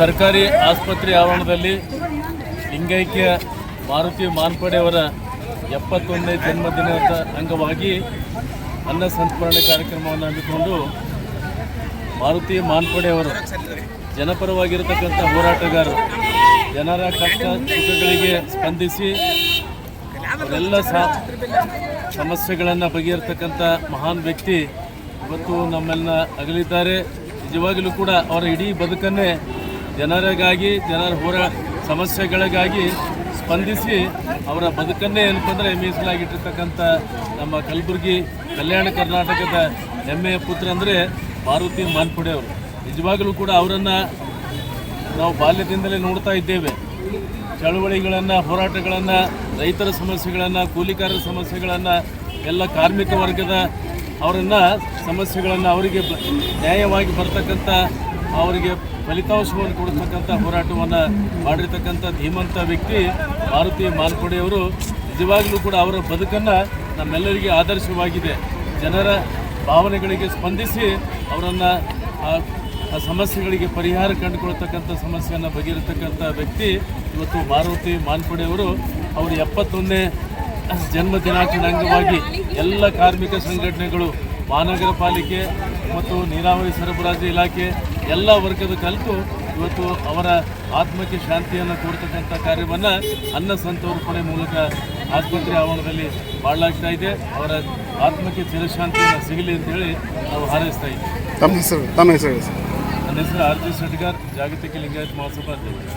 ಸರ್ಕಾರಿ ಆಸ್ಪತ್ರೆ ಆವರಣದಲ್ಲಿ ಲಿಂಗೈಕ್ಯ ಮಾರುತಿ ಮಾನ್ಪಡೆ ಅವರ 71ನೇ ಜನ್ಮದಿನದ ಅಂಗವಾಗಿ ಅನ್ನ ಸಂಸ್ಮರಣೆ ಕಾರ್ಯಕ್ರಮವನ್ನು ಹಮ್ಮಿಕೊಂಡು ಮಾರುತಿ ಮಾನ್ಪಡೆ ಅವರು ಜನಪರವಾಗಿರತಕ್ಕಂಥ ಹೋರಾಟಗಾರರು, ಜನರ ಕಷ್ಟ ಸುಖಗಳಿಗೆ ಸ್ಪಂದಿಸಿ ಅವರೆಲ್ಲ ಸಮಸ್ಯೆಗಳನ್ನು ಬಗೆಹರಿಸ್ತಕ್ಕಂಥ ಮಹಾನ್ ವ್ಯಕ್ತಿ ಇವತ್ತು ನಮ್ಮೆಲ್ಲ ಅಗಲಿದ್ದಾರೆ. ನಿಜವಾಗಲೂ ಕೂಡ ಅವರ ಇಡೀ ಬದುಕನ್ನೇ ಜನರಿಗಾಗಿ, ಜನರ ಸಮಸ್ಯೆಗಳಿಗಾಗಿ ಸ್ಪಂದಿಸಿ ಅವರ ಬದುಕನ್ನೇ ಏನಪ್ಪಂದರೆ ಮೀಸಲಾಗಿಟ್ಟಿರ್ತಕ್ಕಂಥ ನಮ್ಮ ಕಲಬುರಗಿ ಕಲ್ಯಾಣ ಕರ್ನಾಟಕದ ಹೆಮ್ಮೆಯ ಪುತ್ರ ಅಂದರೆ ಮಾರುತಿ ಮಾನ್ಪಡೆ ಅವರು. ನಿಜವಾಗಲೂ ಕೂಡ ಅವರನ್ನು ನಾವು ಬಾಲ್ಯದಿಂದಲೇ ನೋಡ್ತಾ ಇದ್ದೇವೆ. ಚಳವಳಿಗಳನ್ನು, ಹೋರಾಟಗಳನ್ನು, ರೈತರ ಸಮಸ್ಯೆಗಳನ್ನು, ಕೂಲಿಕಾರರ ಸಮಸ್ಯೆಗಳನ್ನು, ಎಲ್ಲ ಕಾರ್ಮಿಕ ವರ್ಗದ ಅವರನ್ನು ಸಮಸ್ಯೆಗಳನ್ನು ಅವರಿಗೆ ನ್ಯಾಯವಾಗಿ ಬರ್ತಕ್ಕಂಥ, ಅವರಿಗೆ ಫಲಿತಾಂಶವನ್ನು ಕೊಡ್ತಕ್ಕಂಥ ಹೋರಾಟವನ್ನು ಮಾಡಿರ್ತಕ್ಕಂಥ ಧೀಮಂತ ವ್ಯಕ್ತಿ ಮಾರುತಿ ಮಾನ್ಪಡೆಯವರು. ನಿಜವಾಗಲೂ ಕೂಡ ಅವರ ಬದುಕನ್ನು ನಮ್ಮೆಲ್ಲರಿಗೆ ಆದರ್ಶವಾಗಿದೆ. ಜನರ ಭಾವನೆಗಳಿಗೆ ಸ್ಪಂದಿಸಿ ಅವರನ್ನು ಆ ಸಮಸ್ಯೆಗಳಿಗೆ ಪರಿಹಾರ ಕಂಡುಕೊಳ್ತಕ್ಕಂಥ ಸಮಸ್ಯೆಯನ್ನು ಬಗೆಹರಿಸ್ತಕ್ಕಂಥ ವ್ಯಕ್ತಿ ಇವತ್ತು ಮಾರುತಿ ಮಾನ್ಪಡೆಯವರು. ಅವರು 71ನೇ ಜನ್ಮ ದಿನಾಚರಣೆ ಅಂಗವಾಗಿ ಎಲ್ಲ ಕಾರ್ಮಿಕ ಸಂಘಟನೆಗಳು, ಮಹಾನಗರ ಪಾಲಿಕೆ ಮತ್ತು ನೀರಾವರಿ ಸರಬರಾಜು ಇಲಾಖೆ ಎಲ್ಲ ವರ್ಗದ ಕಲಿತು ಇವತ್ತು ಅವರ ಆತ್ಮಕ್ಕೆ ಶಾಂತಿಯನ್ನು ಕೊಡ್ತಕ್ಕಂಥ ಕಾರ್ಯವನ್ನು ಅನ್ನ ಸಂತರ್ಪಣೆ ಮೂಲಕ ಆಸ್ಪತ್ರೆ ಆವರಣದಲ್ಲಿ ಮಾಡಲಾಗ್ತಾ ಇದೆ. ಅವರ ಆತ್ಮಕ್ಕೆ ಚಿರಶಾಂತಿಯನ್ನು ಸಿಗಲಿ ಅಂತೇಳಿ ನಾವು ಹಾರೈಸ್ತಾ ಇದ್ದೀವಿ. ತಮ್ಮ ಹೆಸರು? ನನ್ನ ಹೆಸರು RG ಸಟ್ಗಾರ್, ಜಾಗತಿಕ ಲಿಂಗಾಯತ್ ಮಹಾಸಭಾ ಅಧ್ಯಕ್ಷ.